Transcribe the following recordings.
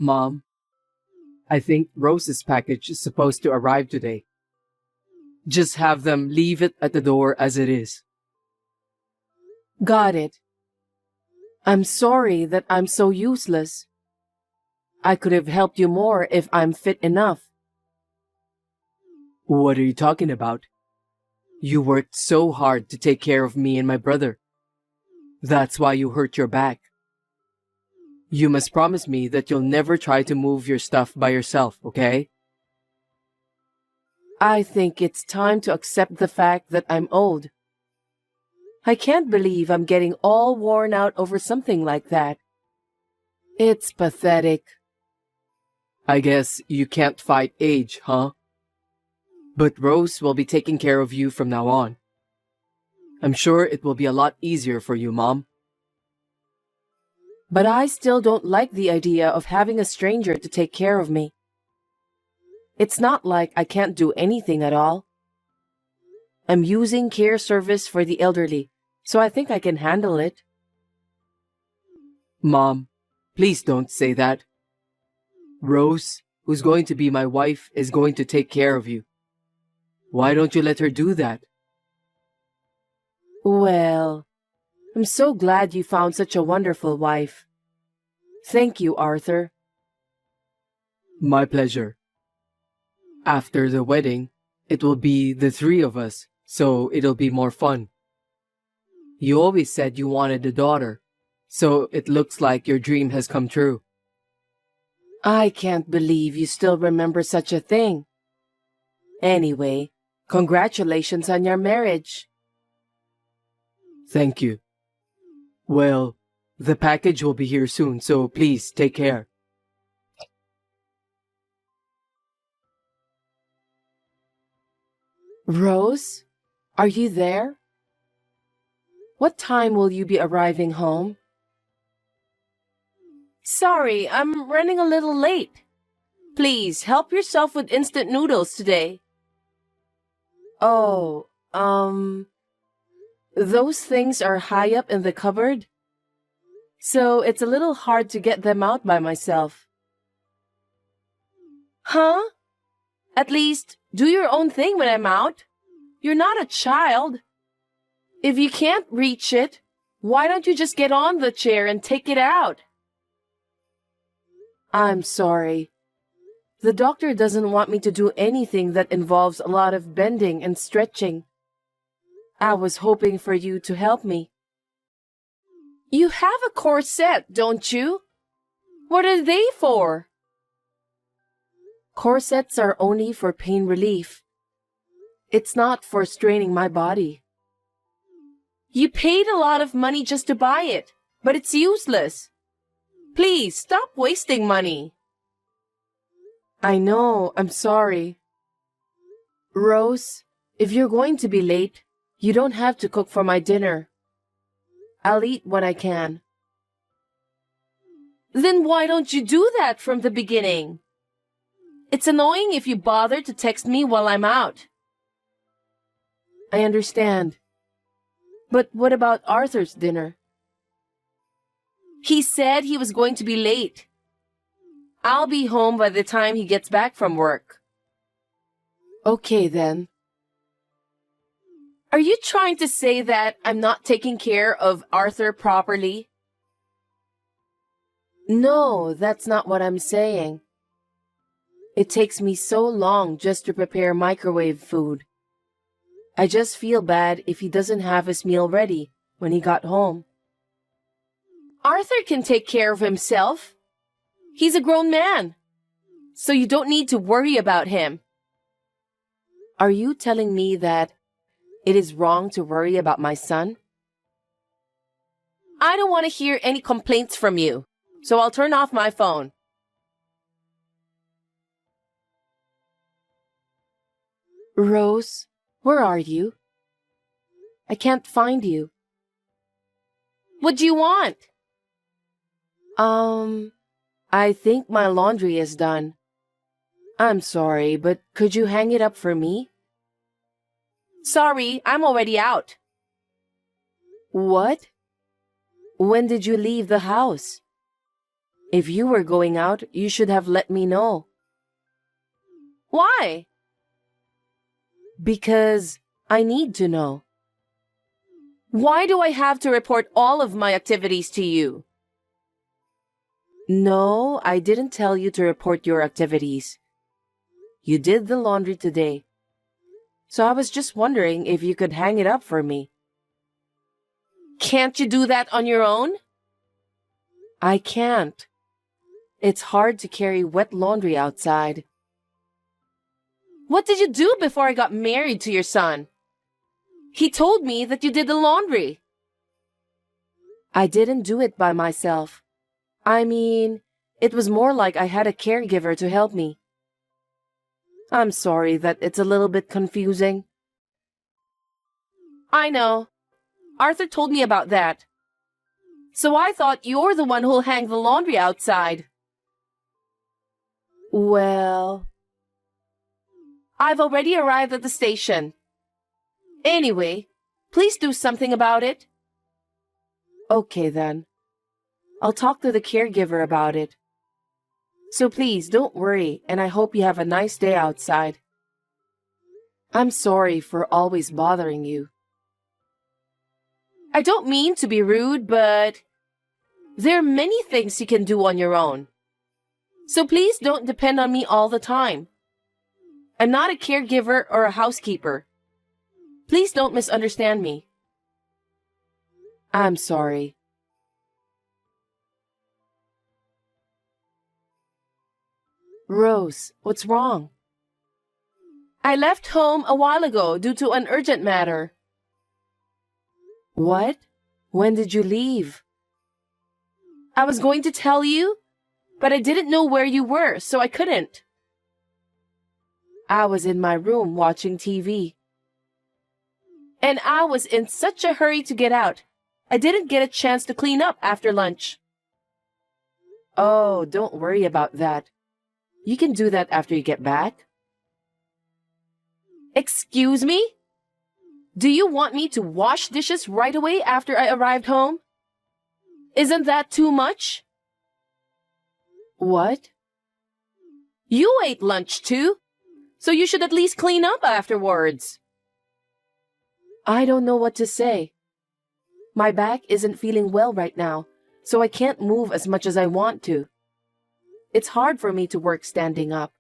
Mom, I think Rose's package is supposed to arrive today. Just have them leave it at the door as it is. Got it. I'm sorry that I'm so useless. I could have helped you more if I'm fit enough. What are you talking about? You worked so hard to take care of me and my brother. That's why you hurt your back. You must promise me that you'll never try to move your stuff by yourself, okay? I think it's time to accept the fact that I'm old. I can't believe I'm getting all worn out over something like that. It's pathetic. I guess you can't fight age, huh? But Rose will be taking care of you from now on. I'm sure it will be a lot easier for you, Mom. But I still don't like the idea of having a stranger to take care of me. It's not like I can't do anything at all. I'm using care service for the elderly, so I think I can handle it. Mom, please don't say that. Rose, who's going to be my wife, is going to take care of you. Why don't you let her do that? Well, I'm so glad you found such a wonderful wife. Thank you, Arthur. My pleasure. After the wedding, it will be the three of us, so it'll be more fun. You always said you wanted a daughter, so it looks like your dream has come true. I can't believe you still remember such a thing. Anyway, congratulations on your marriage. Thank you. Well, the package will be here soon, so please take care. Rose, are you there? What time will you be arriving home? Sorry, I'm running a little late. Please, help yourself with instant noodles today. Oh, those things are high up in the cupboard, so it's a little hard to get them out by myself. Huh? At least, do your own thing when I'm out. You're not a child. If you can't reach it, why don't you just get on the chair and take it out? I'm sorry. The doctor doesn't want me to do anything that involves a lot of bending and stretching. I was hoping for you to help me. You have a corset, don't you? What are they for? Corsets are only for pain relief. It's not for straining my body. You paid a lot of money just to buy it, but it's useless. Please, stop wasting money. I know, I'm sorry. Rose, if you're going to be late, you don't have to cook for my dinner. I'll eat what I can. Then why don't you do that from the beginning? It's annoying if you bother to text me while I'm out. I understand. But what about Arthur's dinner? He said he was going to be late. I'll be home by the time he gets back from work. Okay, then. Are you trying to say that I'm not taking care of Arthur properly? No, that's not what I'm saying. It takes me so long just to prepare microwave food. I just feel bad if he doesn't have his meal ready when he got home. Arthur can take care of himself. He's a grown man, so you don't need to worry about him. Are you telling me that it is wrong to worry about my son? I don't want to hear any complaints from you, so I'll turn off my phone. Rose, where are you? I can't find you. What do you want? I think my laundry is done. I'm sorry, but could you hang it up for me? Sorry, I'm already out. What? When did you leave the house? If you were going out, you should have let me know. Why? Because I need to know. Why do I have to report all of my activities to you? No, I didn't tell you to report your activities. You did the laundry today. So I was just wondering if you could hang it up for me. Can't you do that on your own? I can't. It's hard to carry wet laundry outside. What did you do before I got married to your son? He told me that you did the laundry. I didn't do it by myself. I mean, it was more like I had a caregiver to help me. I'm sorry that it's a little bit confusing. I know. Arthur told me about that. So I thought you're the one who'll hang the laundry outside. Well, I've already arrived at the station. Anyway, please do something about it. Okay then. I'll talk to the caregiver about it. So please don't worry, and I hope you have a nice day outside. I'm sorry for always bothering you. I don't mean to be rude, but there are many things you can do on your own. So please don't depend on me all the time. I'm not a caregiver or a housekeeper. Please don't misunderstand me. I'm sorry. Rose, what's wrong? I left home a while ago due to an urgent matter. What? When did you leave? I was going to tell you, but I didn't know where you were, so I couldn't. I was in my room watching TV. And I was in such a hurry to get out, I didn't get a chance to clean up after lunch. Oh, don't worry about that. You can do that after you get back. Excuse me? Do you want me to wash dishes right away after I arrived home? Isn't that too much? What? You ate lunch too, so you should at least clean up afterwards. I don't know what to say. My back isn't feeling well right now, so I can't move as much as I want to. It's hard for me to work standing up.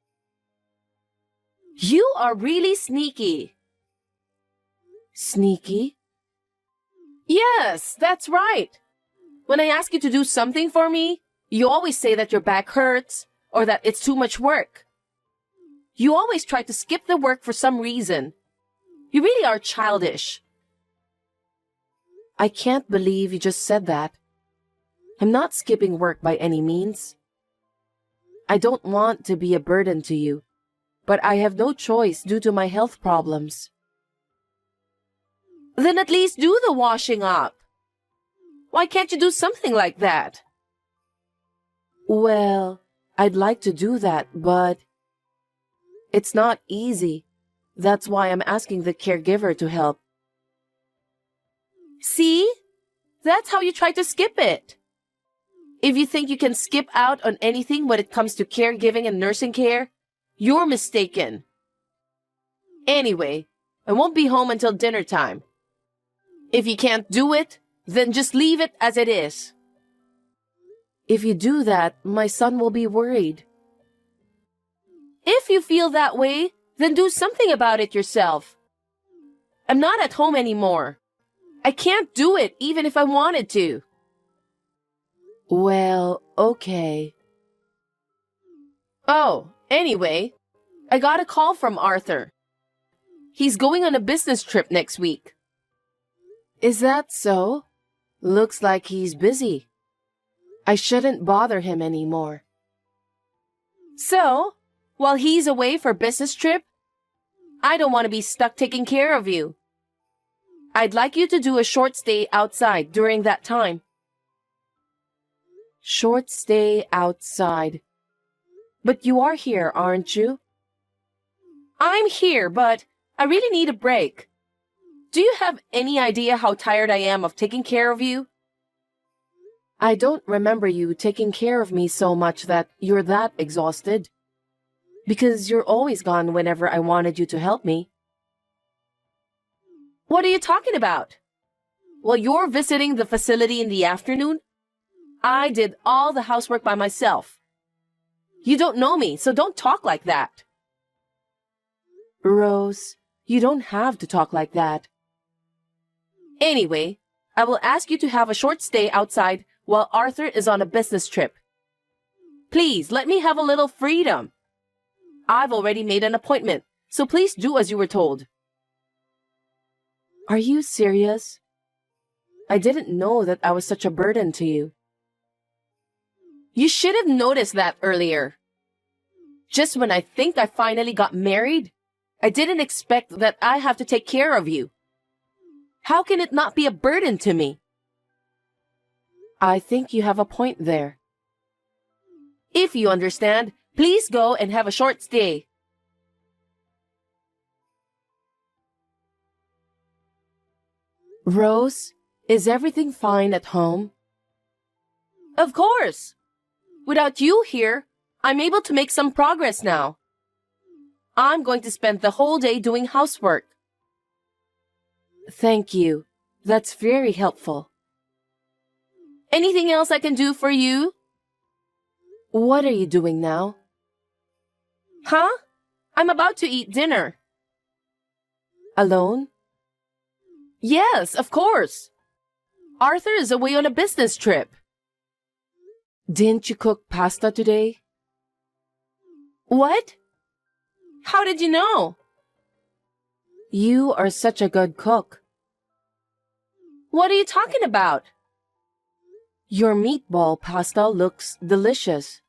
You are really sneaky. Sneaky? Yes, that's right. When I ask you to do something for me, you always say that your back hurts or that it's too much work. You always try to skip the work for some reason. You really are childish. I can't believe you just said that. I'm not skipping work by any means. I don't want to be a burden to you, but I have no choice due to my health problems. Then at least do the washing up. Why can't you do something like that? Well, I'd like to do that, but it's not easy. That's why I'm asking the caregiver to help. See? That's how you try to skip it. If you think you can skip out on anything when it comes to caregiving and nursing care, you're mistaken. Anyway, I won't be home until dinner time. If you can't do it, then just leave it as it is. If you do that, my son will be worried. If you feel that way, then do something about it yourself. I'm not at home anymore. I can't do it even if I wanted to. Well, okay. Oh, anyway, I got a call from Arthur. He's going on a business trip next week. Is that so? Looks like he's busy. I shouldn't bother him anymore. So, while he's away for business trip, I don't want to be stuck taking care of you. I'd like you to do a short stay outside during that time. Short stay outside. But you are here, aren't you? I'm here, but I really need a break. Do you have any idea how tired I am of taking care of you? I don't remember you taking care of me so much that you're that exhausted. Because you're always gone whenever I wanted you to help me. What are you talking about? While you're visiting the facility in the afternoon, I did all the housework by myself. You don't know me, so don't talk like that. Rose, you don't have to talk like that. Anyway, I will ask you to have a short stay outside while Arthur is on a business trip. Please, let me have a little freedom. I've already made an appointment, so please do as you were told. Are you serious? I didn't know that I was such a burden to you. You should have noticed that earlier. Just when I think I finally got married, I didn't expect that I have to take care of you. How can it not be a burden to me? I think you have a point there. If you understand, please go and have a short stay. Rose, is everything fine at home? Of course. Without you here, I'm able to make some progress now. I'm going to spend the whole day doing housework. Thank you. That's very helpful. Anything else I can do for you? What are you doing now? Huh? I'm about to eat dinner. Alone? Yes, of course. Arthur is away on a business trip. Didn't you cook pasta today? What? How did you know? You are such a good cook. What are you talking about? Your meatball pasta looks delicious.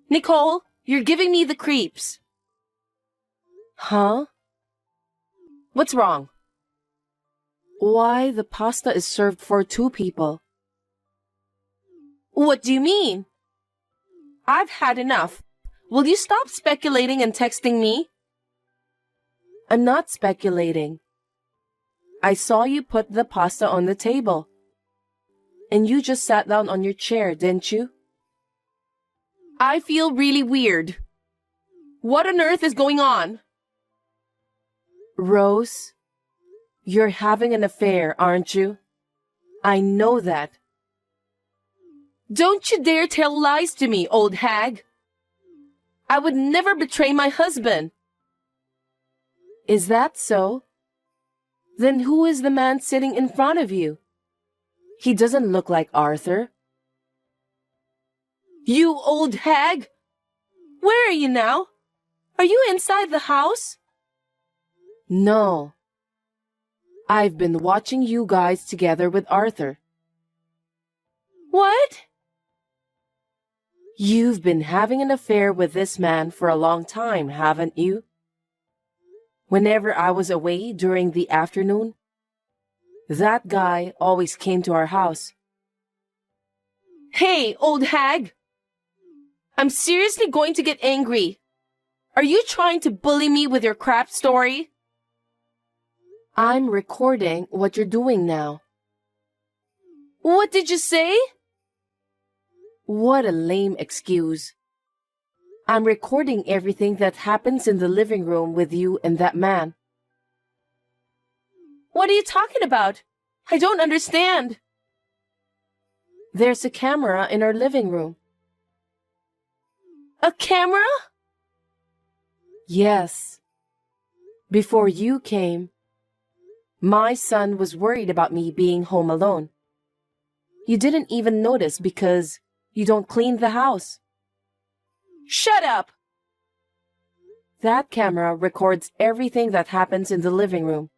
Nicole, you're giving me the creeps. Huh? What's wrong? Why the pasta is served for 2 people? What do you mean? I've had enough. Will you stop speculating and texting me? I'm not speculating. I saw you put the pasta on the table. And you just sat down on your chair, didn't you? I feel really weird. What on earth is going on? Rose, you're having an affair, aren't you? I know that. Don't you dare tell lies to me, old hag. I would never betray my husband. Is that so? Then who is the man sitting in front of you? He doesn't look like Arthur. You old hag! Where are you now? Are you inside the house? No. I've been watching you guys together with Arthur. What? You've been having an affair with this man for a long time, haven't you? Whenever I was away during the afternoon, that guy always came to our house. Hey, old hag! I'm seriously going to get angry. Are you trying to bully me with your crap story? I'm recording what you're doing now. What did you say? What a lame excuse. I'm recording everything that happens in the living room with you and that man. What are you talking about? I don't understand. There's a camera in our living room. A camera? Yes. Before you came, my son was worried about me being home alone. You didn't even notice because you don't clean the house. Shut up! That camera records everything that happens in the living room.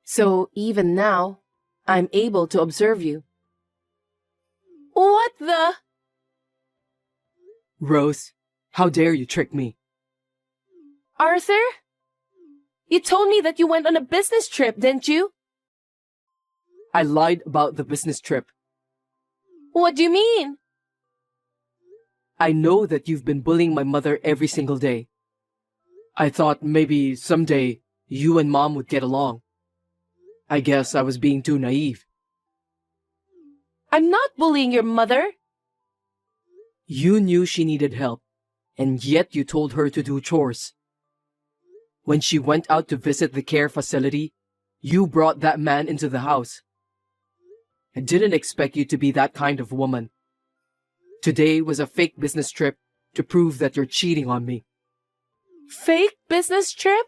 So even now, I'm able to observe you. What the? Rose, how dare you trick me? Arthur? You told me that you went on a business trip, didn't you? I lied about the business trip. What do you mean? I know that you've been bullying my mother every single day. I thought maybe someday you and Mom would get along. I guess I was being too naive. I'm not bullying your mother. You knew she needed help, and yet you told her to do chores. When she went out to visit the care facility, you brought that man into the house. I didn't expect you to be that kind of woman. Today was a fake business trip to prove that you're cheating on me. Fake business trip?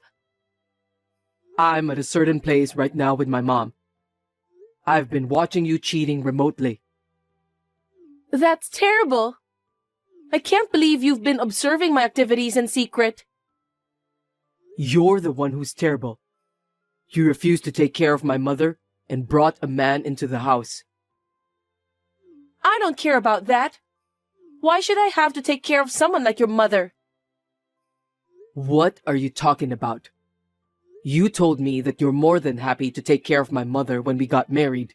I'm at a certain place right now with my mom. I've been watching you cheating remotely. That's terrible. I can't believe you've been observing my activities in secret. You're the one who's terrible. You refused to take care of my mother and brought a man into the house. I don't care about that. Why should I have to take care of someone like your mother? What are you talking about? You told me that you're more than happy to take care of my mother when we got married.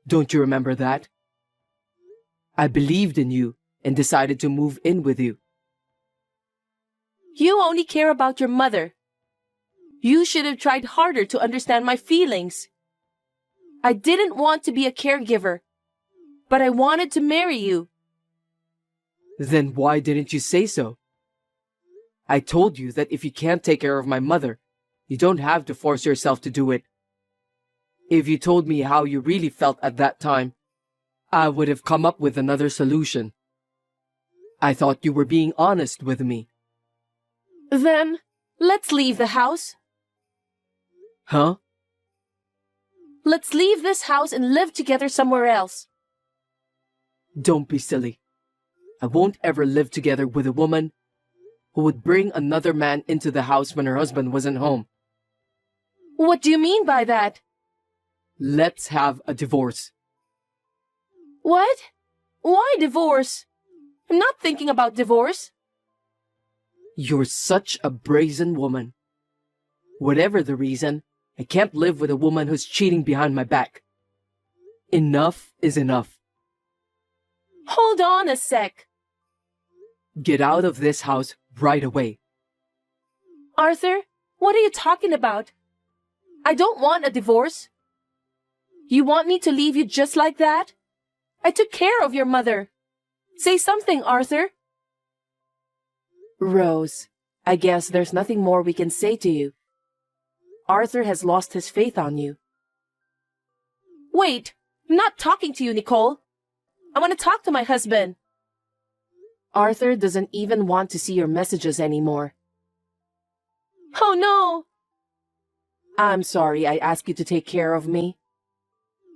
Don't you remember that? I believed in you and decided to move in with you. You only care about your mother. You should have tried harder to understand my feelings. I didn't want to be a caregiver, but I wanted to marry you. Then why didn't you say so? I told you that if you can't take care of my mother, you don't have to force yourself to do it. If you told me how you really felt at that time, I would have come up with another solution. I thought you were being honest with me. Then, let's leave the house. Huh? Let's leave this house and live together somewhere else. Don't be silly. I won't ever live together with a woman who would bring another man into the house when her husband wasn't home. What do you mean by that? Let's have a divorce. What? Why divorce? I'm not thinking about divorce. You're such a brazen woman. Whatever the reason, I can't live with a woman who's cheating behind my back. Enough is enough. Hold on a sec. Get out of this house right away. Arthur, what are you talking about? I don't want a divorce. You want me to leave you just like that? I took care of your mother. Say something, Arthur. Rose, I guess there's nothing more we can say to you. Arthur has lost his faith on you. Wait, I'm not talking to you, Nicole. I want to talk to my husband. Arthur doesn't even want to see your messages anymore. Oh no! I'm sorry I asked you to take care of me.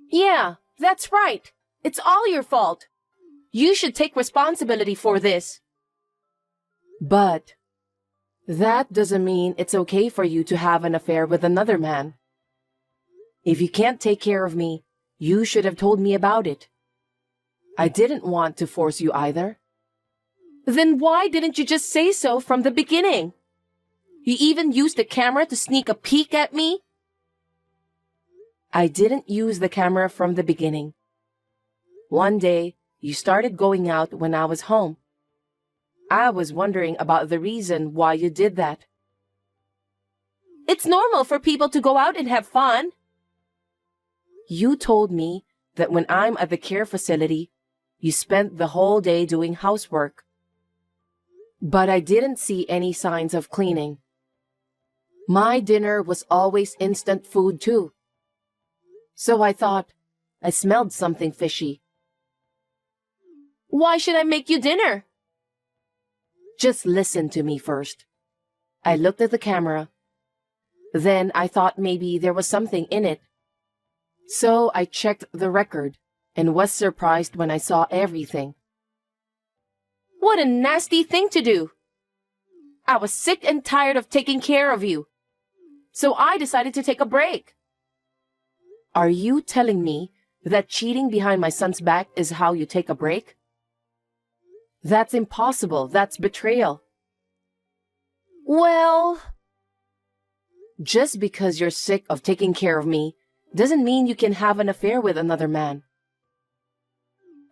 Yeah, that's right. It's all your fault. You should take responsibility for this. But that doesn't mean it's okay for you to have an affair with another man. If you can't take care of me, you should have told me about it. I didn't want to force you either. Then why didn't you just say so from the beginning? You even used the camera to sneak a peek at me? I didn't use the camera from the beginning. One day, you started going out when I was home. I was wondering about the reason why you did that. It's normal for people to go out and have fun. You told me that when I'm at the care facility, you spent the whole day doing housework. But I didn't see any signs of cleaning. My dinner was always instant food too. So I thought I smelled something fishy. Why should I make you dinner? Just listen to me first. I looked at the camera. Then I thought maybe there was something in it. So I checked the record and was surprised when I saw everything. What a nasty thing to do! I was sick and tired of taking care of you. So I decided to take a break. Are you telling me that cheating behind my son's back is how you take a break? That's impossible. That's betrayal. Well, just because you're sick of taking care of me doesn't mean you can have an affair with another man.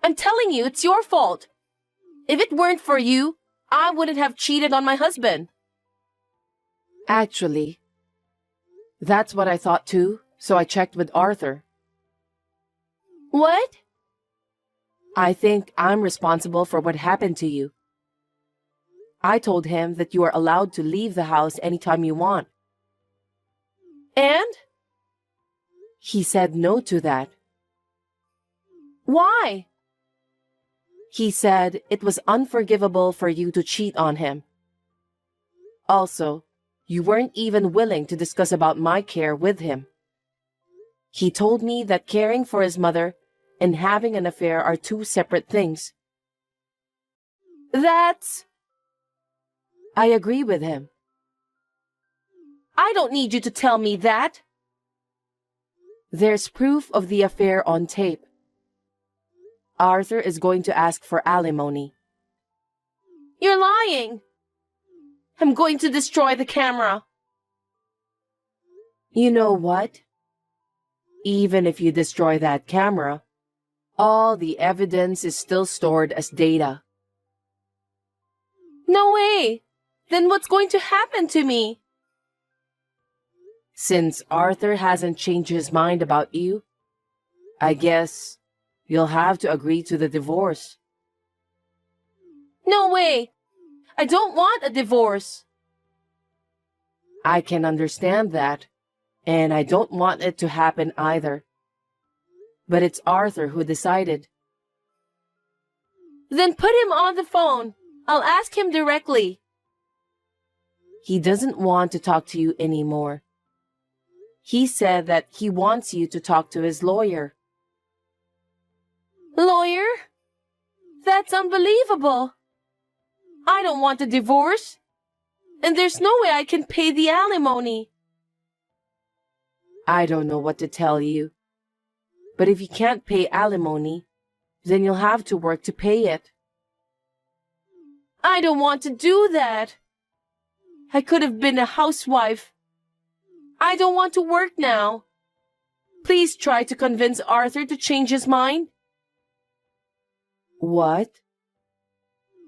I'm telling you, it's your fault. If it weren't for you, I wouldn't have cheated on my husband. Actually, that's what I thought too, so I checked with Arthur. What? I think I'm responsible for what happened to you. I told him that you are allowed to leave the house anytime you want. And? He said no to that. Why? He said it was unforgivable for you to cheat on him. Also, you weren't even willing to discuss about my care with him. He told me that caring for his mother and having an affair are two separate things. That's... I agree with him. I don't need you to tell me that. There's proof of the affair on tape. Arthur is going to ask for alimony. You're lying. I'm going to destroy the camera. You know what? Even if you destroy that camera, all the evidence is still stored as data. No way! Then what's going to happen to me? Since Arthur hasn't changed his mind about you, I guess you'll have to agree to the divorce. No way! I don't want a divorce. I can understand that, and I don't want it to happen either. But it's Arthur who decided. Then put him on the phone. I'll ask him directly. He doesn't want to talk to you anymore. He said that he wants you to talk to his lawyer. Lawyer? That's unbelievable. I don't want a divorce. And there's no way I can pay the alimony. I don't know what to tell you. But if you can't pay alimony, then you'll have to work to pay it. I don't want to do that. I could have been a housewife. I don't want to work now. Please try to convince Arthur to change his mind. What?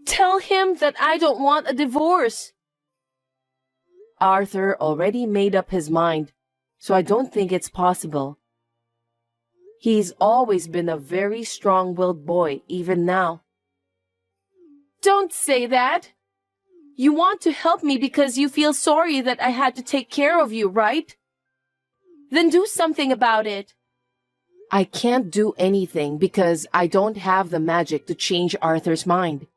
Tell him that I don't want a divorce. Arthur already made up his mind, so I don't think it's possible. He's always been a very strong-willed boy, even now. Don't say that. You want to help me because you feel sorry that I had to take care of you, right? Then do something about it. I can't do anything because I don't have the magic to change Arthur's mind.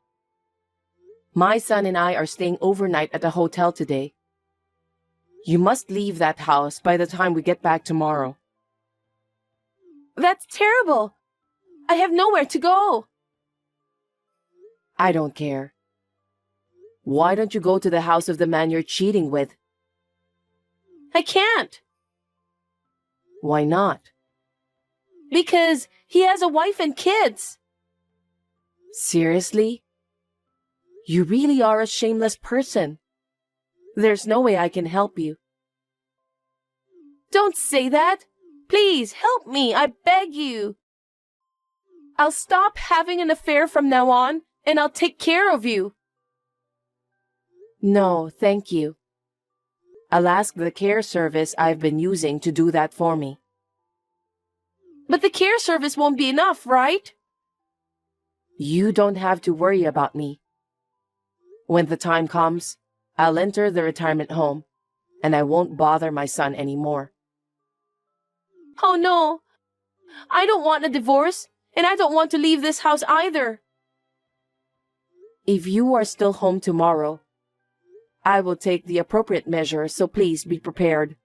My son and I are staying overnight at a hotel today. You must leave that house by the time we get back tomorrow. That's terrible. I have nowhere to go. I don't care. Why don't you go to the house of the man you're cheating with? I can't. Why not? Because he has a wife and kids. Seriously? You really are a shameless person. There's no way I can help you. Don't say that. Please help me, I beg you. I'll stop having an affair from now on, and I'll take care of you. No, thank you. I'll ask the care service I've been using to do that for me. But the care service won't be enough, right? You don't have to worry about me. When the time comes, I'll enter the retirement home, and I won't bother my son anymore. Oh no! I don't want a divorce, and I don't want to leave this house either. If you are still home tomorrow, I will take the appropriate measures, so please be prepared.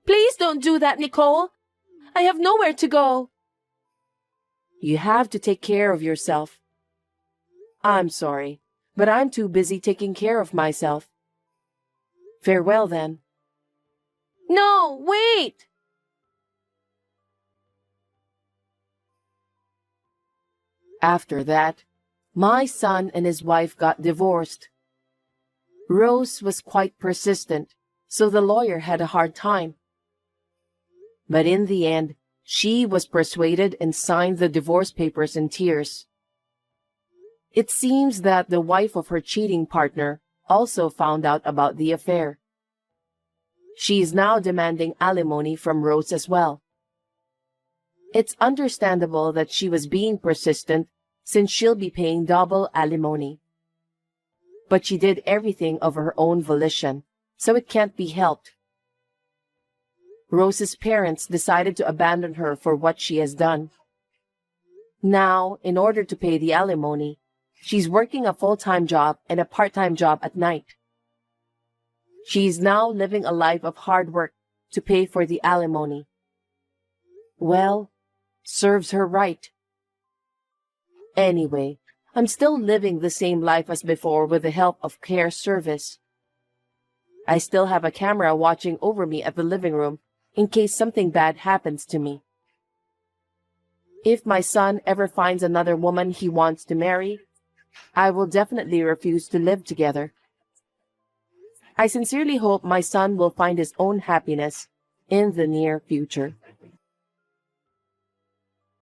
Please don't do that, Nicole. I have nowhere to go. You have to take care of yourself. I'm sorry, but I'm too busy taking care of myself. Farewell, then. No, wait! After that, my son and his wife got divorced. Rose was quite persistent, so the lawyer had a hard time. But in the end, she was persuaded and signed the divorce papers in tears. It seems that the wife of her cheating partner also found out about the affair. She is now demanding alimony from Rose as well. It's understandable that she was being persistent since she'll be paying double alimony. But she did everything of her own volition, so it can't be helped. Rose's parents decided to abandon her for what she has done. Now, in order to pay the alimony, she's working a full-time job and a part-time job at night. She's now living a life of hard work to pay for the alimony. Well, serves her right. Anyway, I'm still living the same life as before with the help of care service. I still have a camera watching over me at the living room in case something bad happens to me. If my son ever finds another woman he wants to marry, I will definitely refuse to live together. I sincerely hope my son will find his own happiness in the near future.